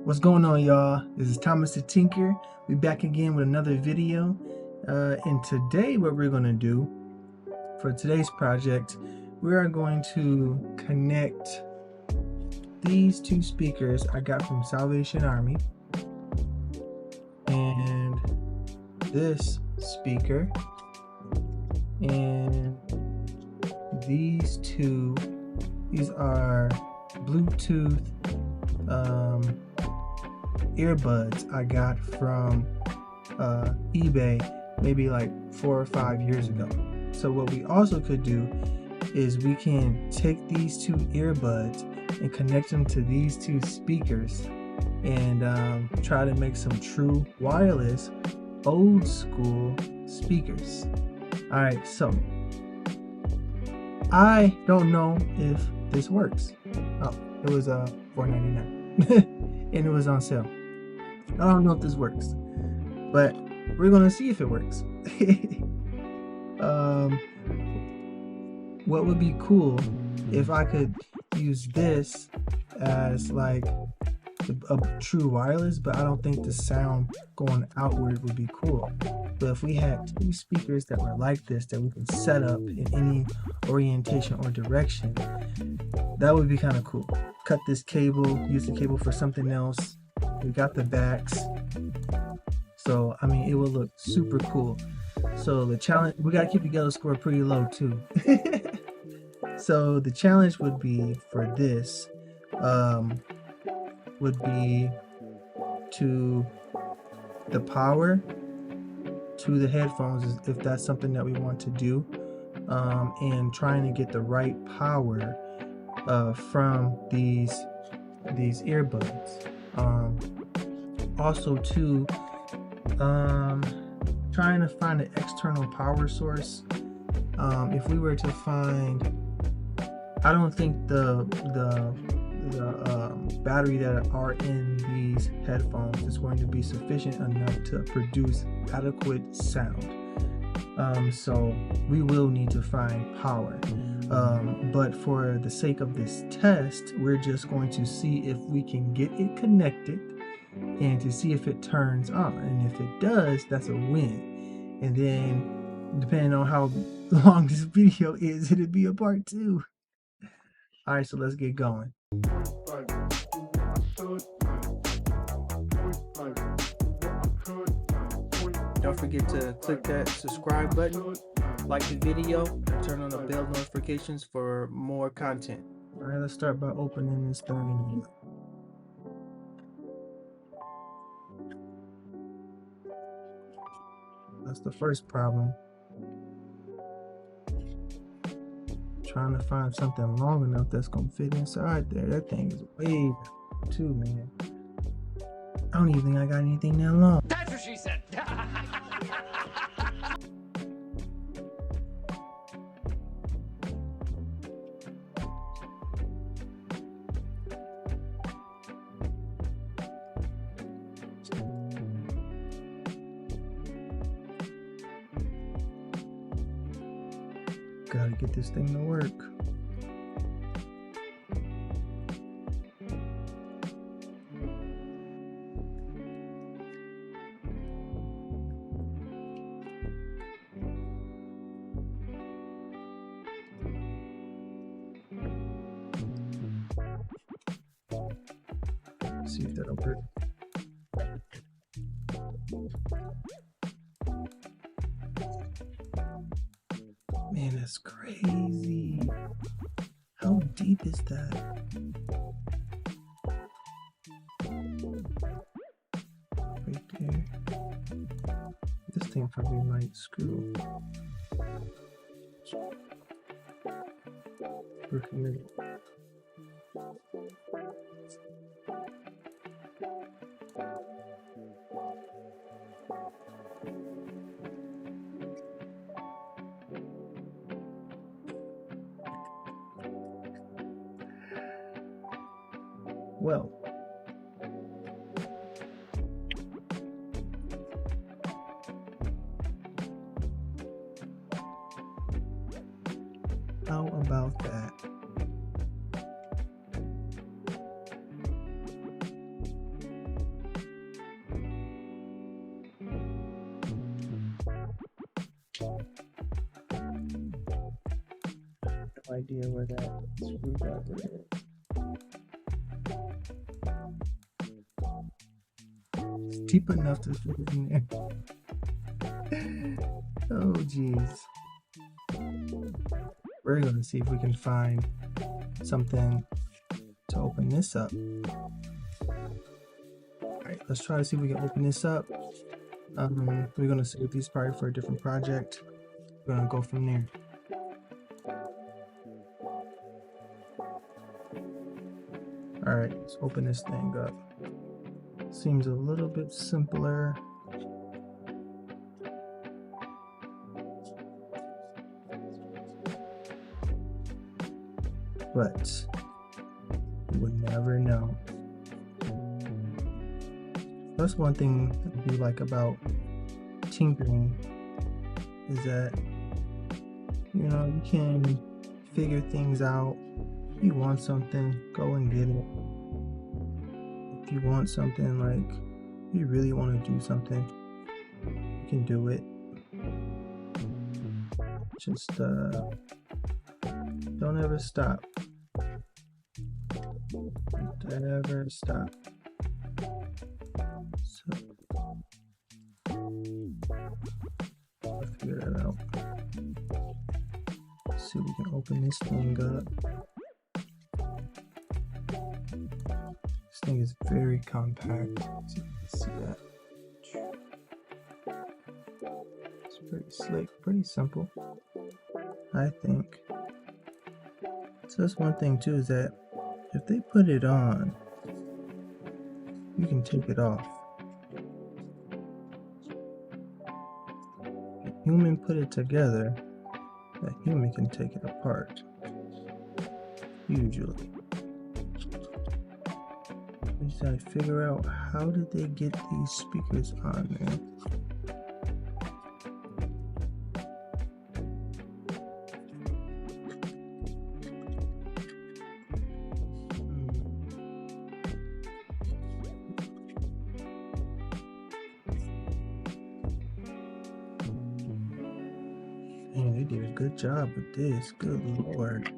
What's going on, y'all? This is Thomas the Tinker. We're back again with another video. And today what we're going to do for today's project, we are going to connect these two speakers I got from Salvation Army and this speaker and these two. These are Bluetooth earbuds I got from eBay maybe like 4 or 5 years ago. So what we also could do is we can take these two earbuds and connect them to these two speakers and try to make some true wireless old school speakers. All right, so I don't know if this works. Oh, it was $4.99 and it was on sale. I don't know if this works, but we're gonna see if it works. What would be cool if I could use this as like a true wireless, but I don't think the sound going outward would be cool. But if we had two speakers that were like this that we can set up in any orientation or direction, that would be kind of cool. Cut this cable, use the cable for something else. We got the backs, so I mean it will look super cool. So the challenge, we gotta keep the yellow score pretty low too. So the challenge would be for this would be to the power to the headphones, if that's something that we want to do, and trying to get the right power from these earbuds. Also too, trying to find an external power source. If we were to find, I don't think the battery that are in these headphones is going to be sufficient enough to produce adequate sound. So we will need to find power. But for the sake of this test, we're just going to see if we can get it connected and to see if it turns on. And if it does, that's a win. And then depending on how long this video is, it'll be a part 2. All right, so let's get going. Don't forget to click that subscribe button, like the video, and turn on the bell notifications for more content. All right, let's start by opening this thing. That's the first problem. Trying to find something long enough that's gonna fit inside there. That thing is way too, man. I don't even think I got anything that long. That's what she said. Gotta get this thing to work. See if that'll work. Man, that's crazy. How deep is that? Right there. This thing probably might screw. Work a minute. Well, how about that? no idea where that screwdriver is. It's deep enough to fit it in there. Oh, jeez. We're going to see if we can find something to open this up. Alright, let's try to see if we can open this up. We're going to save these probably for a different project. We're going to go from there. Alright, let's open this thing up. Seems a little bit simpler. But you would never know. That's one thing I do like about tinkering, is that, you know, you can figure things out. If you want something, go and get it. If you want something, like, you really want to do something, you can do it. Just don't ever stop. Don't ever stop. So I'll figure that out. Let's see if we can open this thing up. This thing is very compact. See if you can see that. It's pretty slick, pretty simple, I think. So that's one thing too, is that if they put it on, you can take it off. If a human put it together, a human can take it apart. Usually. We just gotta figure out, how did they get these speakers on there? Man, they did a good job with this. Good Lord.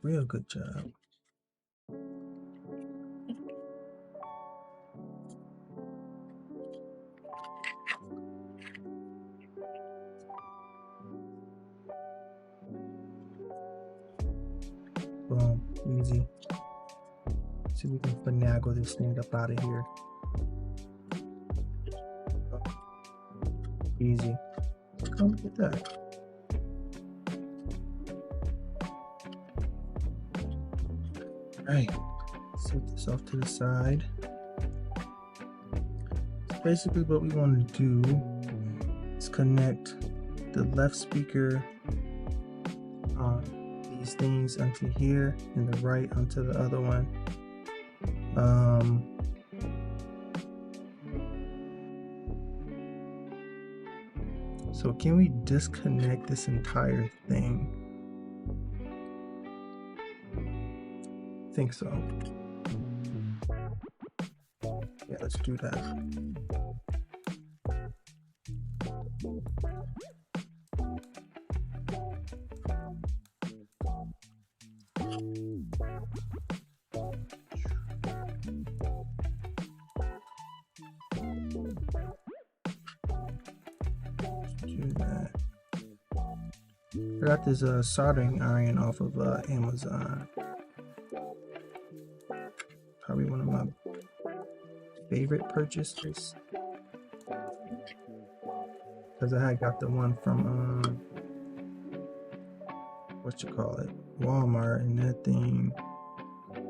Real good job. Boom. Easy. See if we can finagle this thing up out of here. Easy. Oh, look at that. Alright. Set this off to the side. So basically what we want to do is connect the left speaker on these things onto here and the right onto the other one. So can we disconnect this entire thing? I think so. Yeah, let's do that. I got this soldering iron off of Amazon. Probably one of my favorite purchases, because I had got the one from Walmart, and that thing,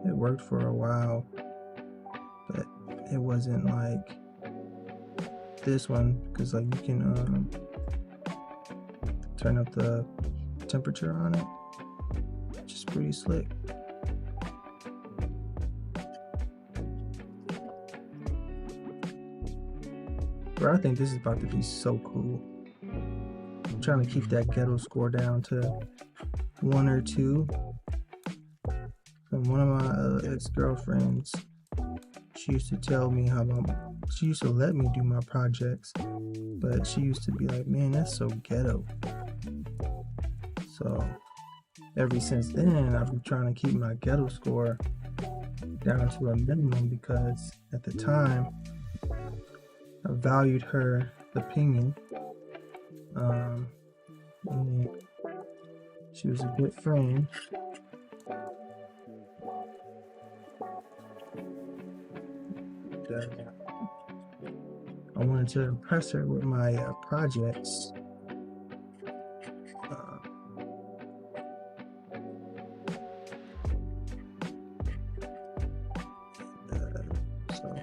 it worked for a while, but it wasn't like this one, because like you can turn up the temperature on it, which is pretty slick. Bro, I think this is about to be so cool. I'm trying to keep that ghetto score down to 1 or 2. And one of my ex-girlfriends, she she used to tell me how she used to let me do my projects, but she used to be like, man, that's so ghetto. So ever since then, I've been trying to keep my ghetto score down to a minimum, because at the time I valued her opinion. And she was a good friend. I wanted to impress her with my projects. So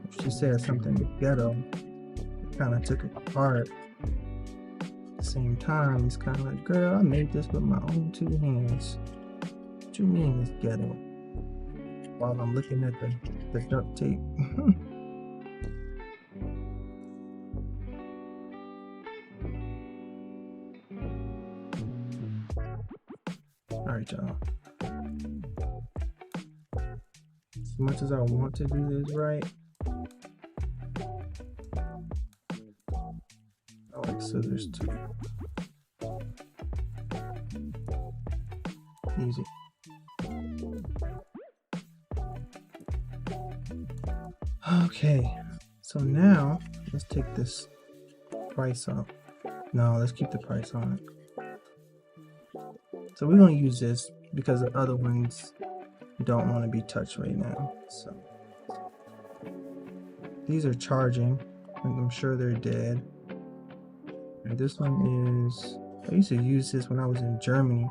if she said something ghetto, it kind of took it apart. At the same time, it's kind of like, girl, I made this with my own 2 hands. What you mean it's ghetto? While I'm looking at the duct tape. Alright, y'all. As much as I want to do this right, I like scissors too. Easy. Okay, so now let's take this price off. No, let's keep the price on it. So we're going to use this because the other ones don't want to be touched right now. So these are charging, and I'm sure they're dead. And this one is, I used to use this when I was in Germany.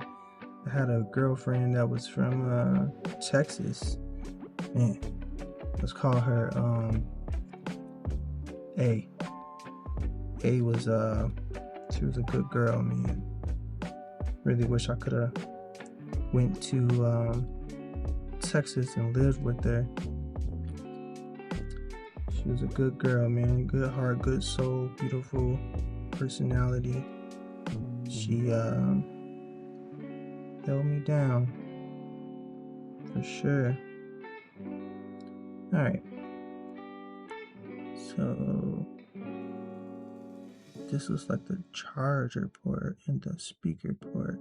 I had a girlfriend that was from Texas. Man, let's call her A. A was she was a good girl, man. Really wish I could have went to Texas and lived with her. She was a good girl, man. Good heart, good soul, beautiful personality. She held me down for sure. All right. So this looks like the charger port and the speaker port.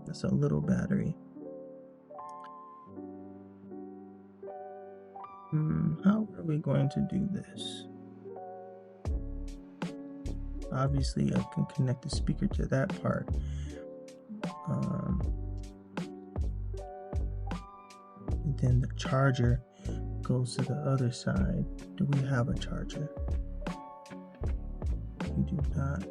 That's a little battery. How are we going to do this? Obviously, I can connect the speaker to that part. And then the charger goes to the other side. Do we have a charger? We do not.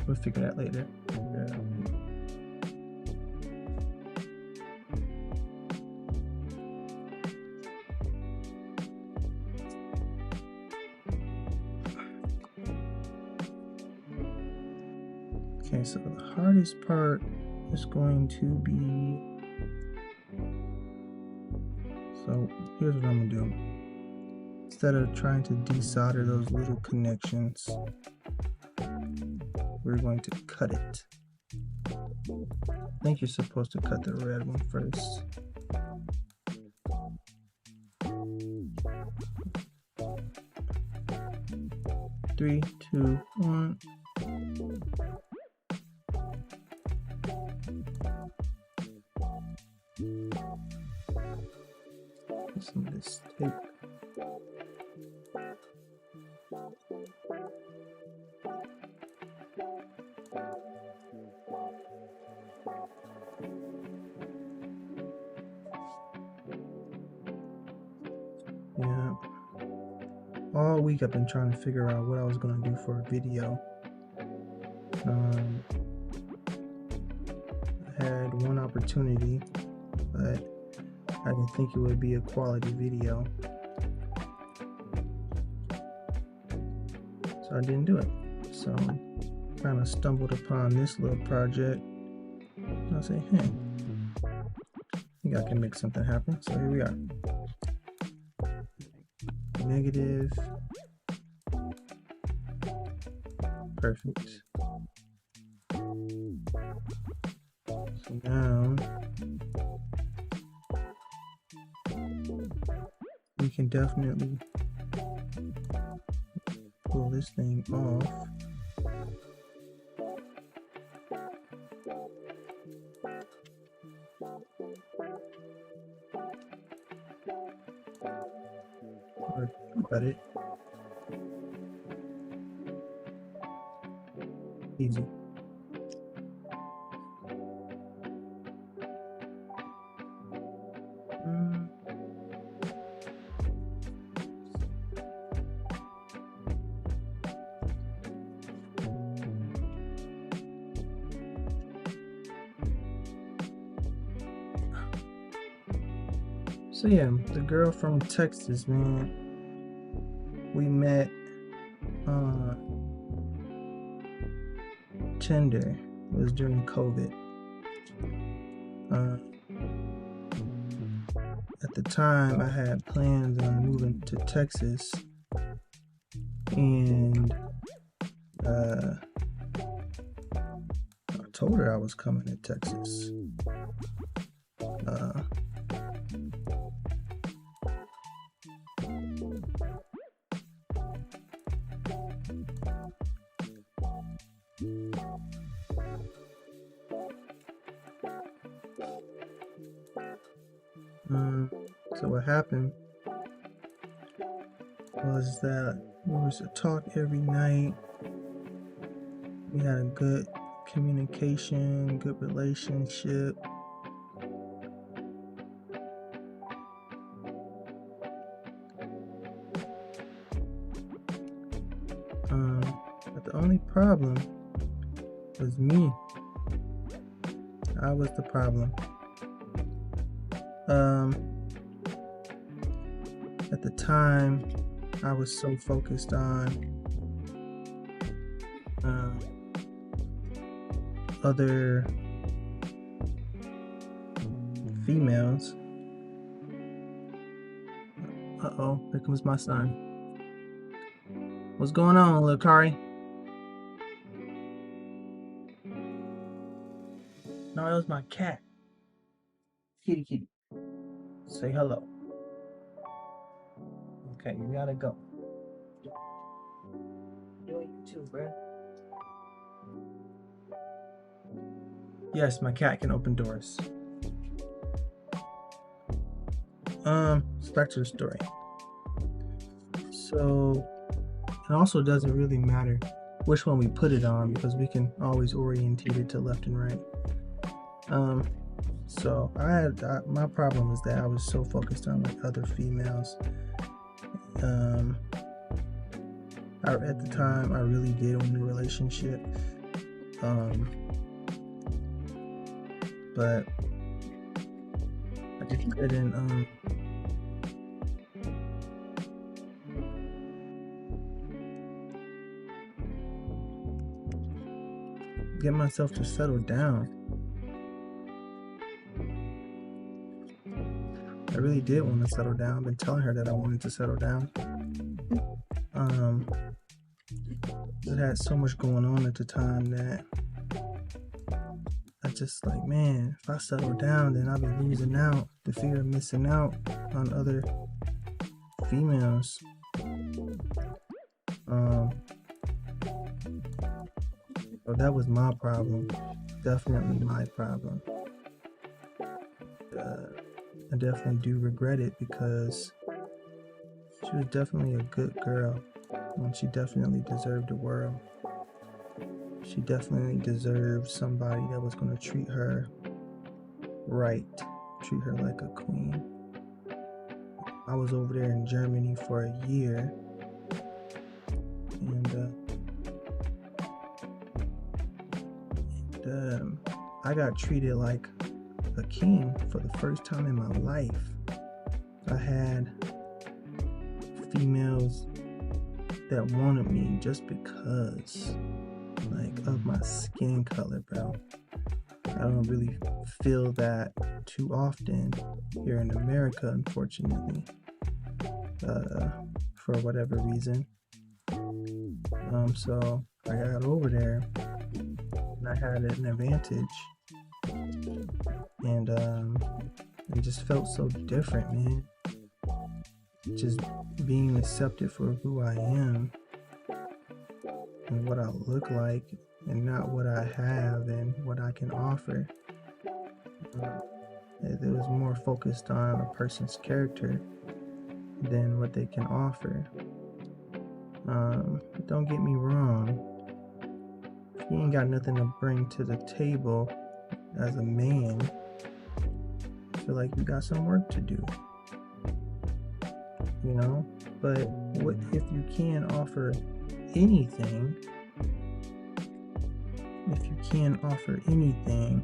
We'll figure that later. Yeah. Okay, so the hardest part is going to be, so here's what I'm gonna do. Instead of trying to desolder those little connections, we're going to cut it. I think you're supposed to cut the red one first. Three, two, one. Some of this tape. Yeah. All week I've been trying to figure out what I was going to do for a video. I had one opportunity, but I didn't think it would be a quality video, so I didn't do it. So kind of stumbled upon this little project. I say, hey, I think I can make something happen. So here we are. Negative. Perfect. So now we can definitely pull this thing off. Or cut it. Easy. So yeah, the girl from Texas, man. We met Tinder. It was during COVID. At the time, I had plans on moving to Texas, and I told her I was coming to Texas. So what happened was that we used to talk every night. We had a good communication, good relationship. But the only problem was me. I was the problem. At the time, I was so focused on other females. Uh-oh, here comes my son. What's going on, little Kari? No, that was my cat. Kitty, kitty. Say hello. Okay, you gotta go. Doing you too, bruh. Yes, my cat can open doors. Back to the story. So, it also doesn't really matter which one we put it on because we can always orientate it to left and right. So my problem was that I was so focused on like other females. At the time, I really did want a relationship. But I just couldn't get myself to settle down. I really did want to settle down. I've been telling her that I wanted to settle down. I had so much going on at the time that I just like, man, if I settle down, then I'll be losing out. The fear of missing out on other females. So that was my problem. Definitely my problem. I definitely do regret it because she was definitely a good girl and she definitely deserved the world. She definitely deserved somebody that was going to treat her right, treat her like a queen. I was over there in Germany for a year and I got treated like a king for the first time in my life. I had females that wanted me just because, like, of my skin color, bro. I don't really feel that too often here in America, unfortunately, for whatever reason. So I got over there and I had an advantage and it just felt so different, man. Just being accepted for who I am and what I look like, and not what I have and what I can offer. It was more focused on a person's character than what they can offer. But don't get me wrong, if you ain't got nothing to bring to the table as a man, I feel like you got some work to do, you know? But what if you can offer anything? If you can offer anything,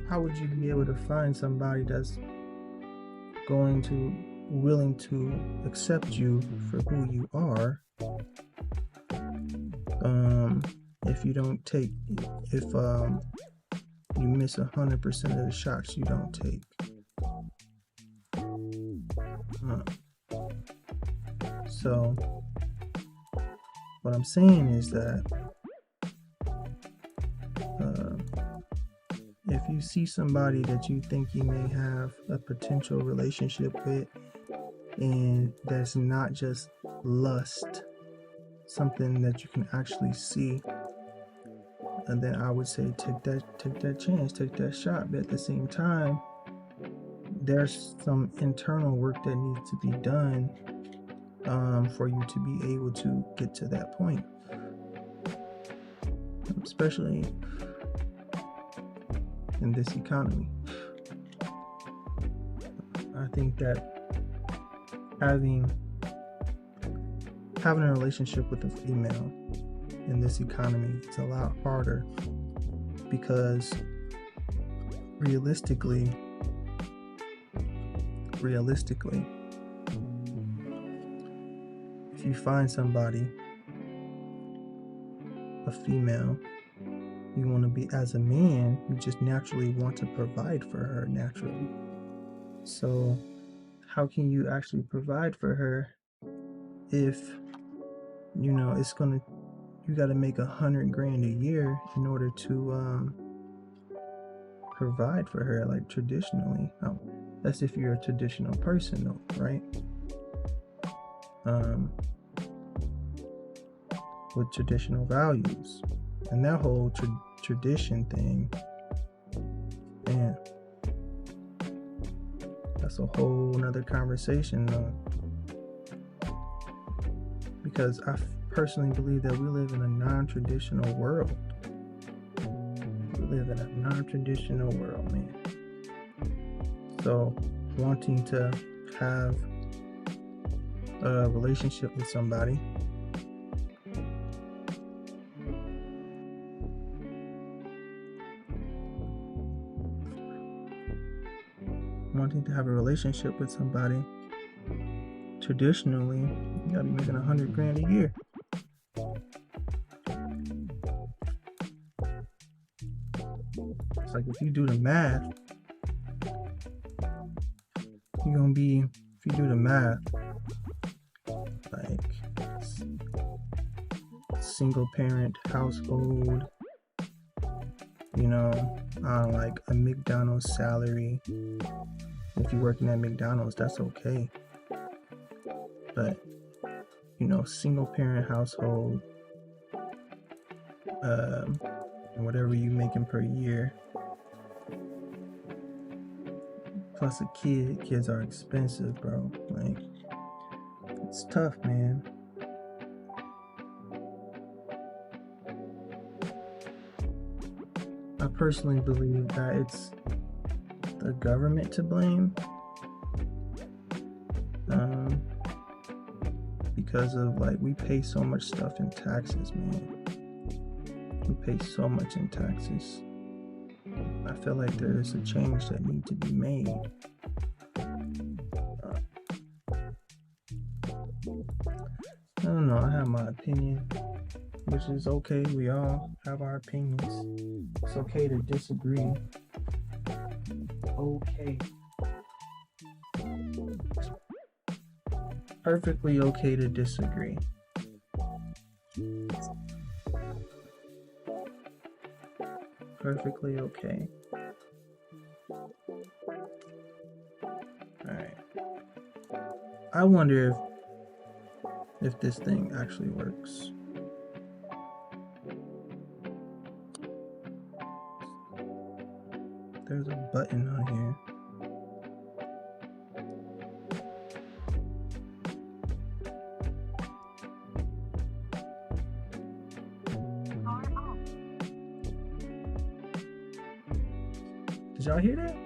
how would you be able to find somebody that's willing to accept you for who you are, if you miss 100% of the shots you don't take? So what I'm saying is that if you see somebody that you think you may have a potential relationship with, and that's not just lust, something that you can actually see, and then I would say take that chance, take that shot. But at the same time, there's some internal work that needs to be done for you to be able to get to that point, especially in this economy. I think that having a relationship with a female in this economy is a lot harder, because realistically, if you find somebody, a female, you want to be, as a man, you just naturally want to provide for her naturally. So how can you actually provide for her if you got to make $100,000 a year in order to provide for her, like traditionally? That's if you're a traditional person, though, right? With traditional values and that whole tradition thing, man, that's a whole nother conversation, though, because I personally believe that we live in a non-traditional world. Man. So wanting to have a relationship with somebody, traditionally, you gotta be making $100,000 a year. It's like, if you do the math, like single parent household, like a McDonald's salary. If you're working at McDonald's, that's okay. But, single parent household, whatever you're making per year, plus a kid. Kids are expensive, bro. Like, it's tough, man. I personally believe that it's the government to blame, because of, like, we pay so much stuff in taxes, man. We pay so much in taxes. I feel like there's a change that needs to be made. I don't know. I have my opinion, which is okay. We all have our opinions. It's okay to disagree. Okay. Perfectly okay to disagree. Perfectly okay. Alright. I wonder if this thing actually works. There's a button on here. Did y'all hear that?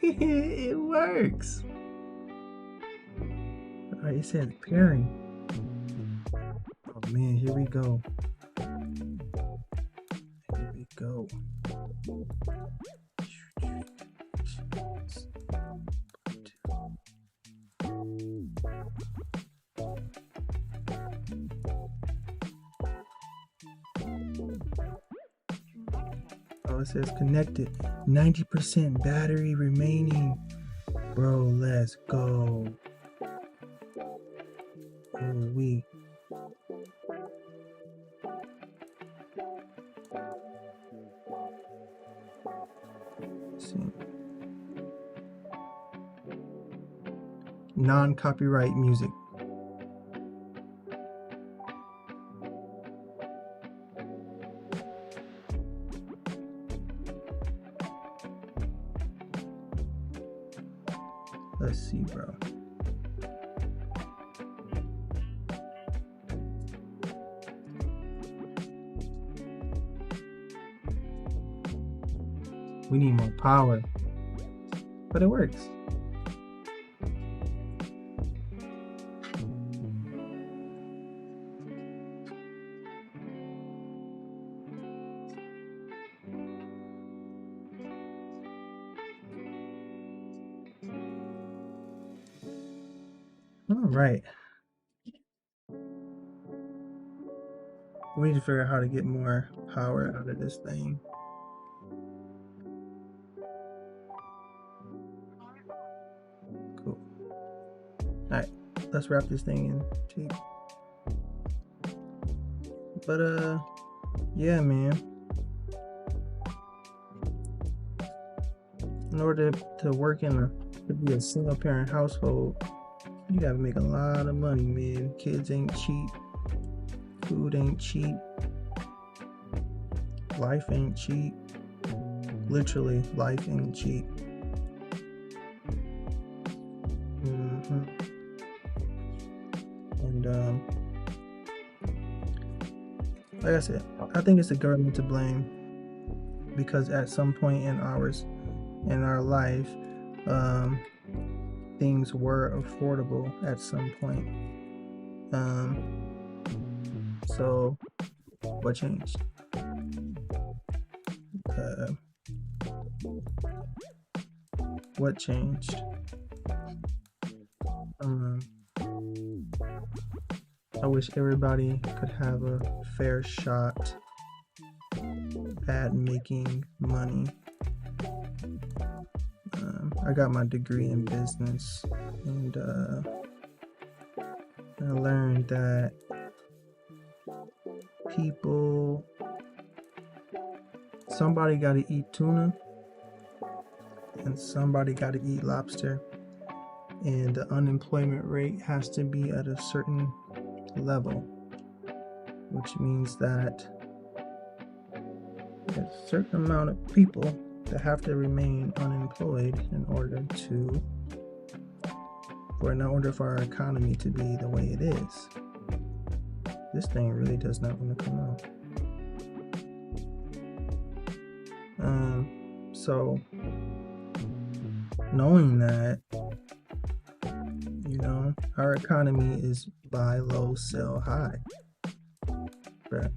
It works. Alright, it says pairing. Oh man, here we go. Here we go. Oh, it says connected. 90% battery remaining. Bro, let's go. Oh, we. See. Non-copyright music. Let's see, bro. We need more power, but it works. All right. We need to figure out how to get more power out of this thing. Cool. All right, let's wrap this thing in tape. But yeah, man. In order to work to be a single parent household, you gotta make a lot of money, man. Kids ain't cheap. Food ain't cheap. Life ain't cheap. Literally, life ain't cheap. And like I said, I think it's the government to blame, because at some point in our life, things were affordable at some point. So what changed? What changed? I wish everybody could have a fair shot at making money. I got my degree in business, and I learned that somebody got to eat tuna and somebody got to eat lobster, and the unemployment rate has to be at a certain level, which means that there's a certain amount of people that have to remain unemployed in order for our economy to be the way it is. This thing really does not want to come out. So knowing that, our economy is buy low, sell high. Right.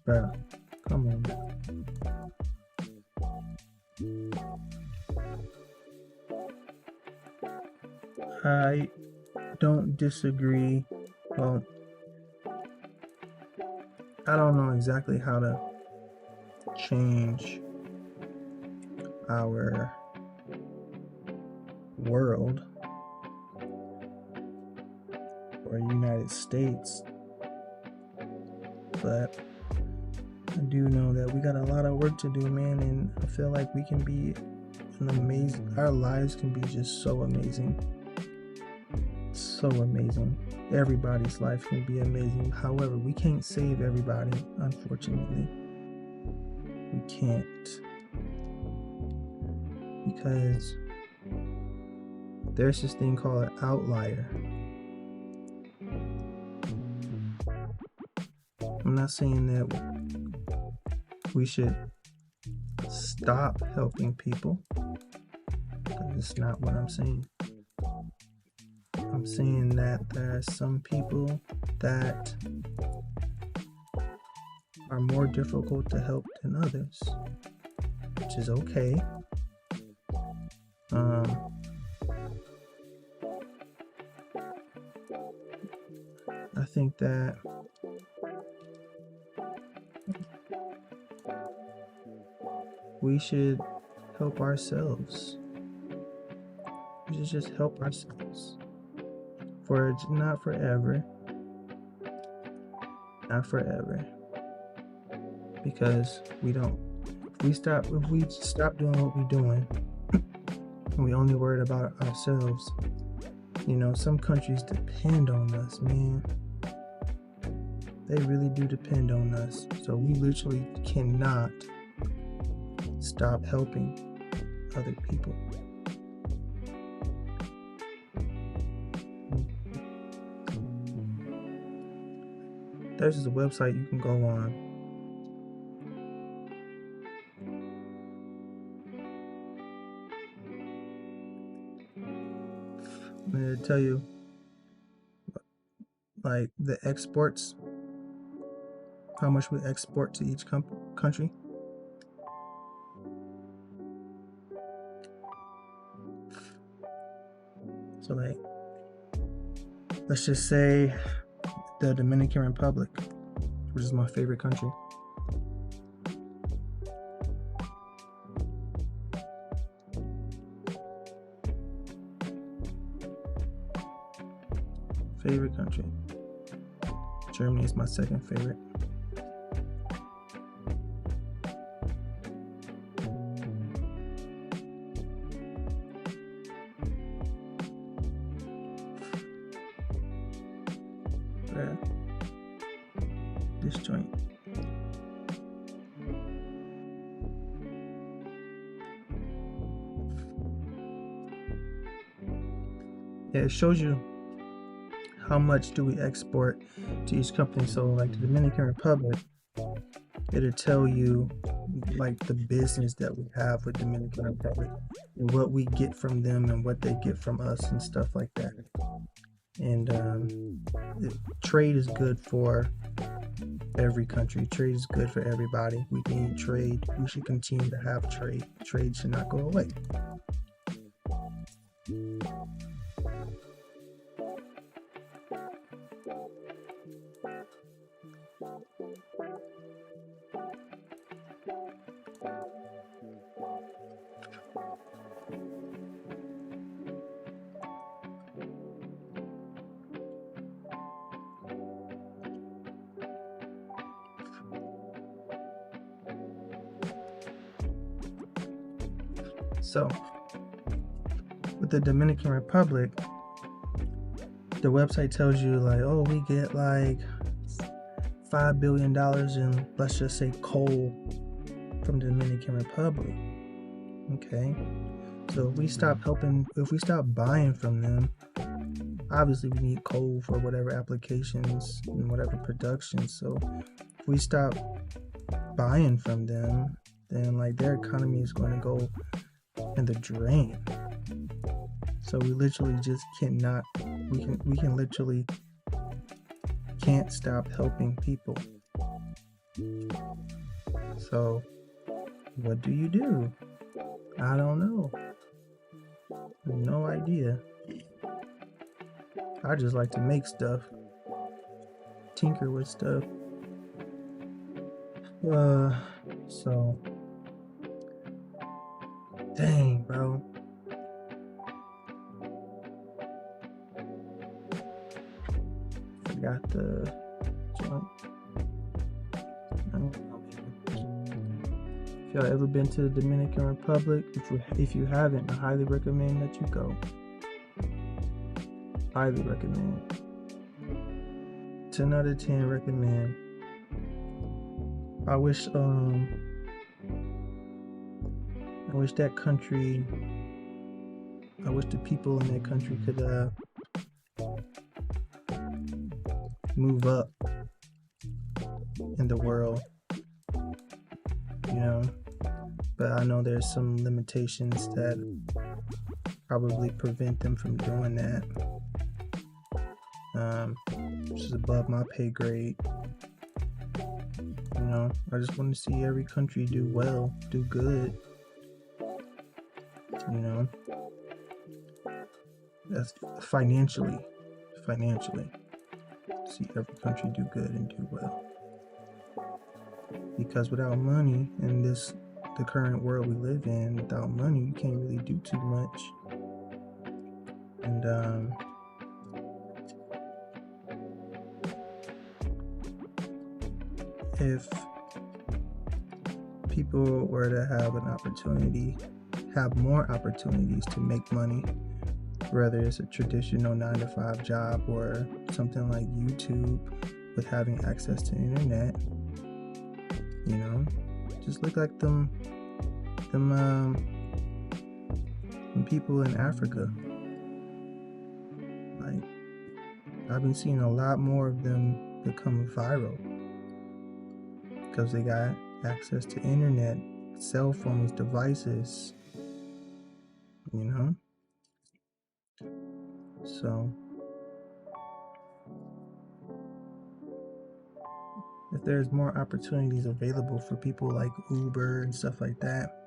Bro, come on. I don't disagree. Well, I don't know exactly how to change our world or United States, but I do know that we got a lot of work to do, man, and I feel like we can be our lives can be just so amazing. So amazing. Everybody's life can be amazing. However, we can't save everybody, unfortunately. We can't. Because there's this thing called an outlier. I'm not saying that we should stop helping people. That's not what I'm saying. I'm saying that there are some people that are more difficult to help than others, which is okay. I think that we should help ourselves. We should just help ourselves. For not forever. Not forever. Because if we stop doing what we're doing and we only worried about ourselves, some countries depend on us, man. They really do depend on us. So we literally cannot stop helping other people. There's just a website you can go on. I'm going to tell you, like, the exports, how much we export to each country. So, like, let's just say the Dominican Republic, which is my favorite country. Favorite country. Germany is my second favorite. This joint. Yeah, it shows you how much do we export to each company. So like the Dominican Republic, it'll tell you like the business that we have with Dominican Republic and what we get from them and what they get from us and stuff like that. And trade is good for every country. Trade is good for everybody. We need trade. We should continue to have trade. Trade should not go away. So, with the Dominican Republic, the website tells you like, oh, we get like $5 billion in, let's just say, coal from the Dominican Republic. Okay, so if we stop buying from them, obviously we need coal for whatever applications and whatever production. So if we stop buying from them, then like their economy is going to go in the drain. So we literally just cannot. We can literally can't stop helping people. So what do you do? I don't know. No idea. I just like to make stuff, tinker with stuff. Uh, so dang, bro. Forgot the joint. I don't know. If y'all ever been to the Dominican Republic, if you haven't, I highly recommend that you go. Highly recommend. 10 out of 10 recommend. I wish that country, I wish the people in that country could move up in the world, you know. But I know there's some limitations that probably prevent them from doing that, which is above my pay grade. You know, I just want to see every country do well, do good. You know, that's financially. See every country do good and do well. Because without money in the current world we live in, without money you can't really do too much. And if people were to have more opportunities to make money, whether it's a traditional 9-to-5 job or something like YouTube with having access to internet, you know, just look like them people in Africa. Like, I've been seeing a lot more of them become viral because they got access to internet, cell phones, devices, you know. So if there's more opportunities available for people like Uber and stuff like that,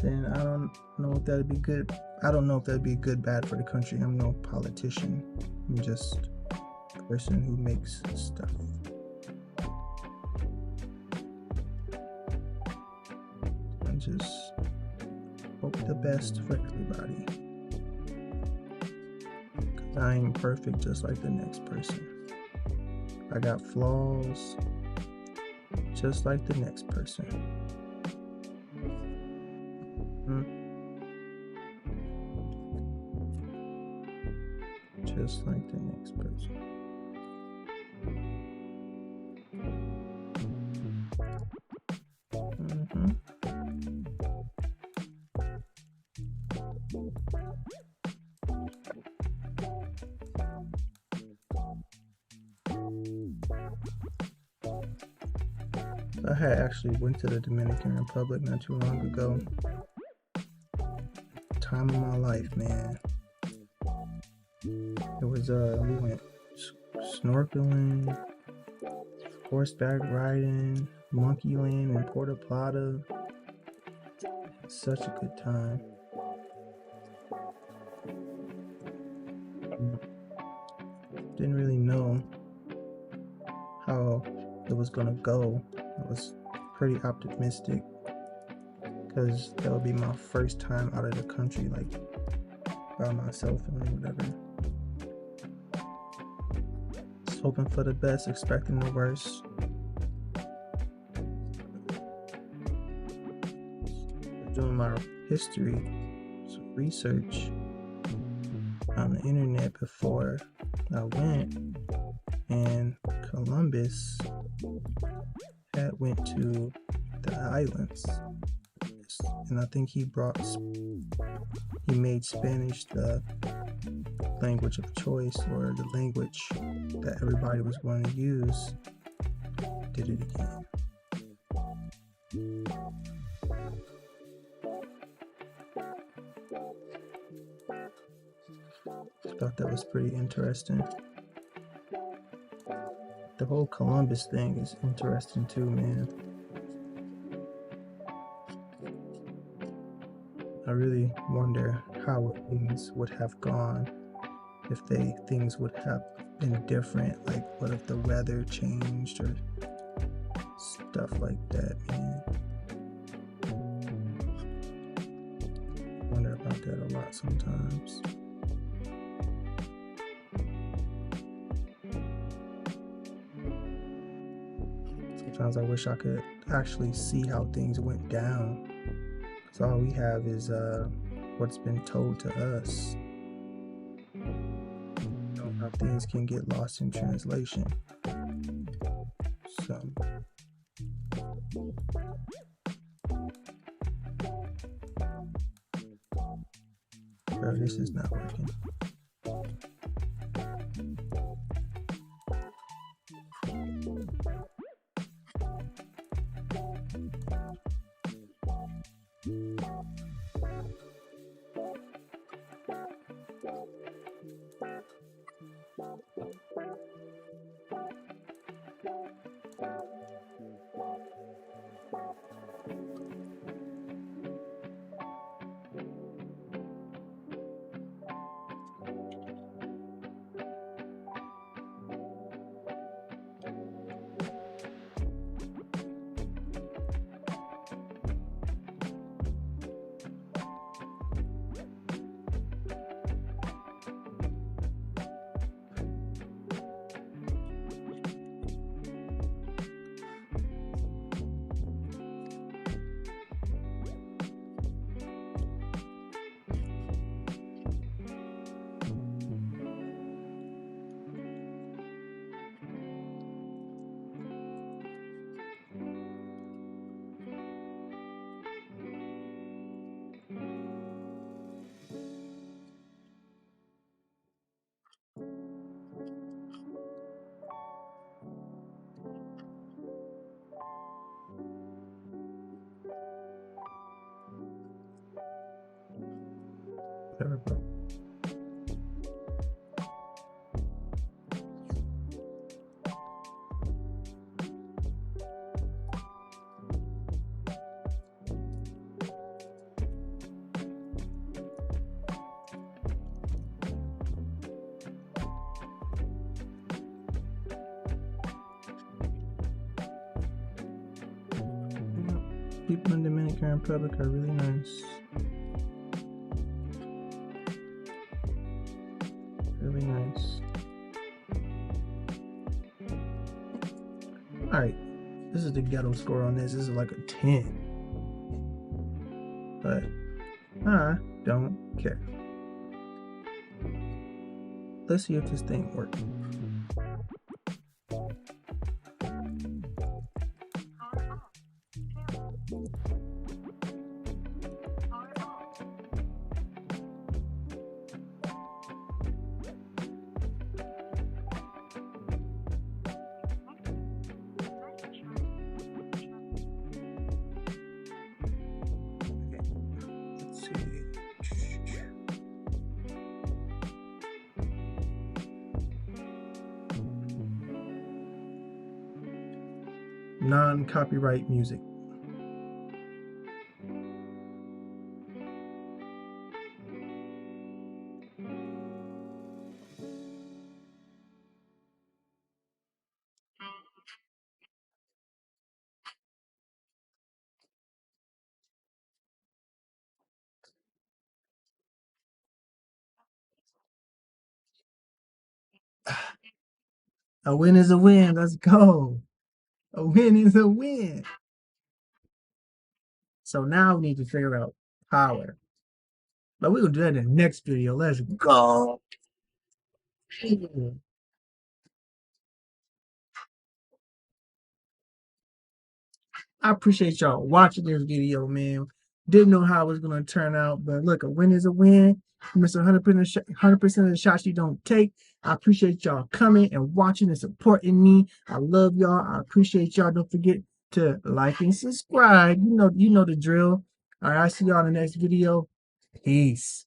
then I don't know if that'd be good. I don't know if that'd be good, bad for the country. I'm no politician. I'm just a person who makes stuff. I just hope the best for everybody. Cause I ain't perfect just like the next person. I got flaws just like the next person. Just like the next person. I had actually went to the Dominican Republic not too long ago. Time of my life, man. It was we went snorkeling, horseback riding, monkey land in Puerto Plata. Such a good time. Didn't really know how it was gonna go. I was pretty optimistic because that would be my first time out of the country, like by myself and whatever. Just hoping for the best, expecting the worst. Doing my history, some research on the internet before I went, and Columbus had went to the islands, and I think he made Spanish the language of choice, or the language that everybody was going to use. Did it again. Thought that was pretty interesting. The whole Columbus thing is interesting too, man. I really wonder how things would have gone if things would have been different. Like, what if the weather changed or stuff like that, man? I wonder about that a lot sometimes. Sometimes I wish I could actually see how things went down. Because all we have is what's been told to us. How things can get lost in translation. So bro, this is not working. Whatever, bro. People in Dominican Republic are really nice. Really nice. Alright, this is the ghetto score on this. This is like a 10. But I don't care. Let's see if this thing works. Non-copyright music. A win is a win. Let's go. A win is a win. So now we need to figure out power. But we're going to do that in the next video. Let's go. I appreciate y'all watching this video, man. Didn't know how it was going to turn out, but look, a win is a win. You miss 100% of the shots you don't take. I appreciate y'all coming and watching and supporting me. I love y'all. I appreciate y'all. Don't forget to like and subscribe. You know the drill. All right, I'll see y'all in the next video. Peace.